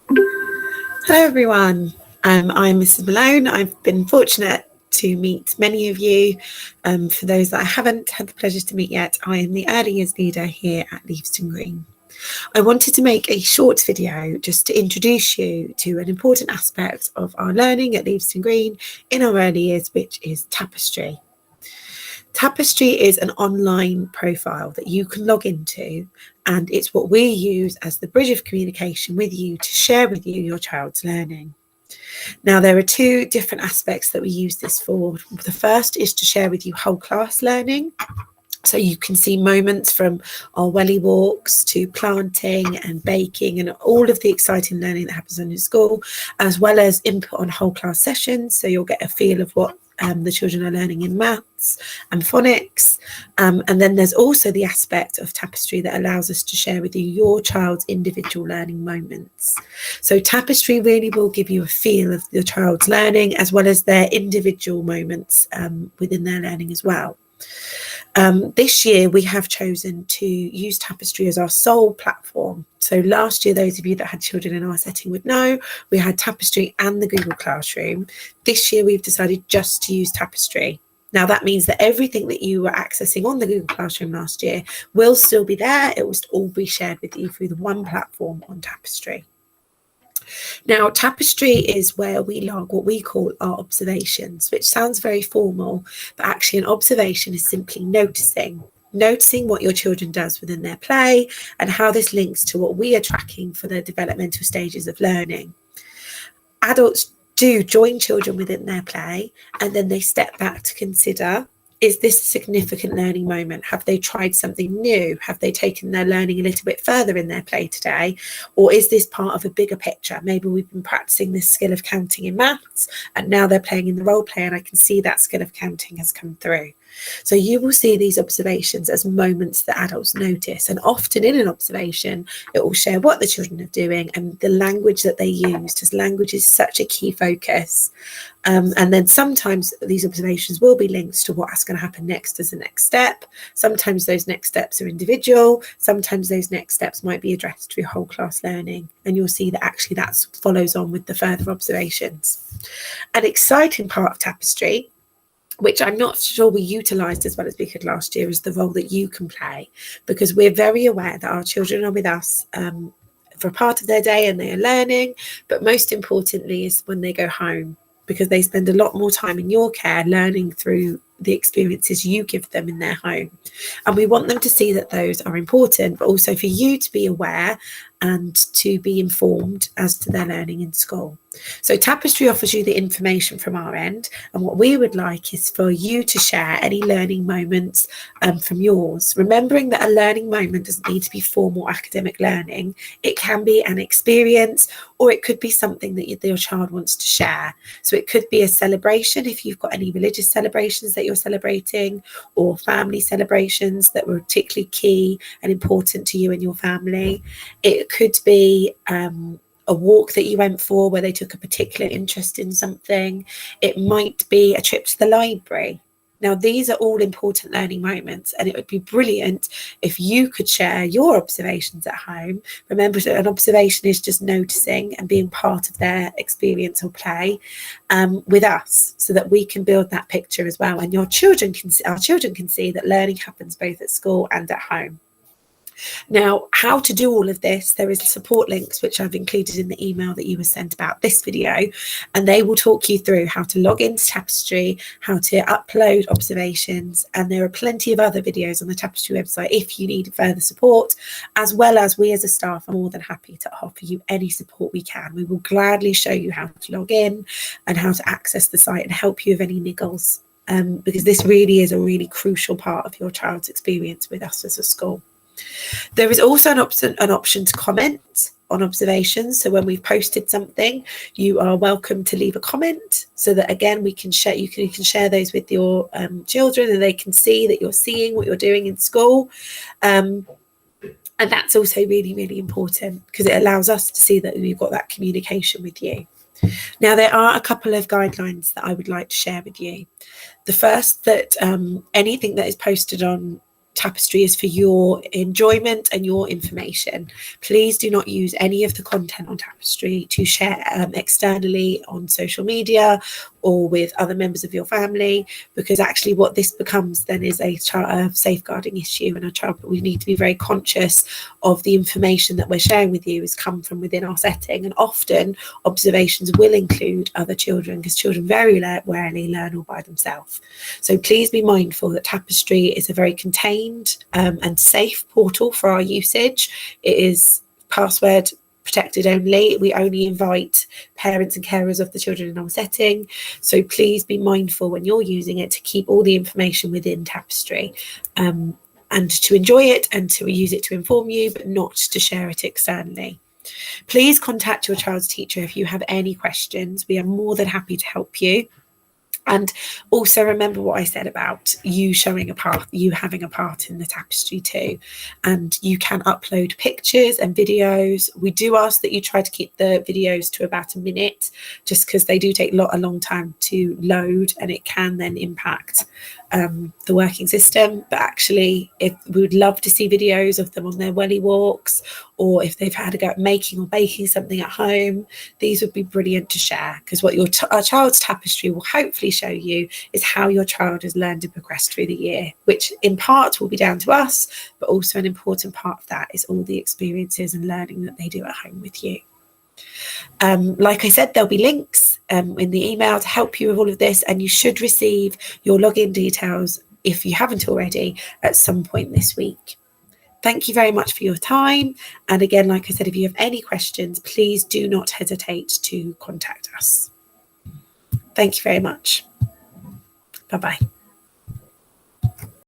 Hello everyone, I'm Mrs. Malone. I've been fortunate to meet many of you. For those that I haven't had the pleasure to meet yet, I am the early years leader here at Leavesden Green. I wanted to make a short video just to introduce you to an important aspect of our learning at Leavesden Green in our early years, which is Tapestry. Tapestry is an online profile that you can log into, and it's what we use as the bridge of communication with you to share with you your child's learning. Now, there are two different aspects that we use this for. The first is to share with you whole class learning. So you can see moments from our welly walks to planting and baking and all of the exciting learning that happens in your school, as well as input on whole class sessions. So you'll get a feel of what the children are learning in maths and phonics. And then there's also the aspect of Tapestry that allows us to share with you your child's individual learning moments. So Tapestry really will give you a feel of your child's learning as well as their individual moments within their learning as well. This year we have chosen to use Tapestry as our sole platform. So last year, those of you that had children in our setting would know, we had Tapestry and the Google Classroom. This year we've decided just to use Tapestry. Now that means that everything that you were accessing on the Google Classroom last year will still be there. It will all be shared with you through the one platform on Tapestry. Now, Tapestry is where we log what we call our observations, which sounds very formal, but actually an observation is simply noticing what your children does within their play and how this links to what we are tracking for their developmental stages of learning. Adults do join children within their play, and then they step back to consider, is this a significant learning moment? Have they tried something new? Have they taken their learning a little bit further in their play today? Or is this part of a bigger picture? Maybe we've been practicing this skill of counting in maths and now they're playing in the role play and I can see that skill of counting has come through. So you will see these observations as moments that adults notice, and often in an observation it will share what the children are doing and the language that they used, as language is such a key focus. And then sometimes these observations will be linked to what's going to happen next as the next step. Sometimes those next steps are individual. Sometimes those next steps might be addressed through whole class learning. And you'll see that actually that follows on with the further observations. An exciting part of Tapestry, which I'm not sure we utilised as well as we could last year, is the role that you can play, because we're very aware that our children are with us for a part of their day and they are learning, but most importantly is when they go home, because they spend a lot more time in your care learning through the experiences you give them in their home. And we want them to see that those are important, but also for you to be aware and to be informed as to their learning in school. So Tapestry offers you the information from our end, and what we would like is for you to share any learning moments from yours, remembering that a learning moment doesn't need to be formal academic learning. It can be an experience, or it could be something that your child wants to share. So it could be a celebration, if you've got any religious celebrations that you're celebrating, or family celebrations that were particularly key and important to you and your family. It could be a walk that you went for where they took a particular interest in something. It might be a trip to the library. Now, these are all important learning moments, and it would be brilliant if you could share your observations at home. Remember that an observation is just noticing and being part of their experience or play with us, so that we can build that picture as well. And our children can see that learning happens both at school and at home. Now, how to do all of this, there is support links which I've included in the email that you were sent about this video, and they will talk you through how to log into Tapestry, how to upload observations, and there are plenty of other videos on the Tapestry website if you need further support, as well as we as a staff are more than happy to offer you any support we can. We will gladly show you how to log in and how to access the site and help you with any niggles, because this really is a really crucial part of your child's experience with us as a school. There is also an option to comment on observations. So when we've posted something, you are welcome to leave a comment, so that again we can share. You can share those with your children, and they can see that you're seeing what you're doing in school. And that's also really, really important, because it allows us to see that we've got that communication with you. Now, there are a couple of guidelines that I would like to share with you. The first, that anything that is posted on Tapestry is for your enjoyment and your information. Please do not use any of the content on Tapestry to share externally on social media or with other members of your family, because actually what this becomes then is a safeguarding issue, and we need to be very conscious of the information that we're sharing with you has come from within our setting. And often observations will include other children, because children very rarely learn all by themselves. So please be mindful that Tapestry is a very contained and safe portal for our usage. It is password protected only. We only invite parents and carers of the children in our setting. So please be mindful when you're using it to keep all the information within Tapestry, and to enjoy it and to use it to inform you, but not to share it externally. Please contact your child's teacher if you have any questions. We are more than happy to help you. And also remember what I said about you having a part in the Tapestry too. And you can upload pictures and videos. We do ask that you try to keep the videos to about a minute, just because they do take a long time to load, and it can then impact the working system. But actually, if we would love to see videos of them on their welly walks, or if they've had a go at making or baking something at home, these would be brilliant to share, because what your child's Tapestry will hopefully show you is how your child has learned and progressed through the year, which in part will be down to us, but also an important part of that is all the experiences and learning that they do at home with you. Like I said, there'll be links in the email to help you with all of this, and you should receive your login details, if you haven't already, at some point this week. Thank you very much for your time. And again, like I said, if you have any questions, please do not hesitate to contact us. Thank you very much. Bye-bye.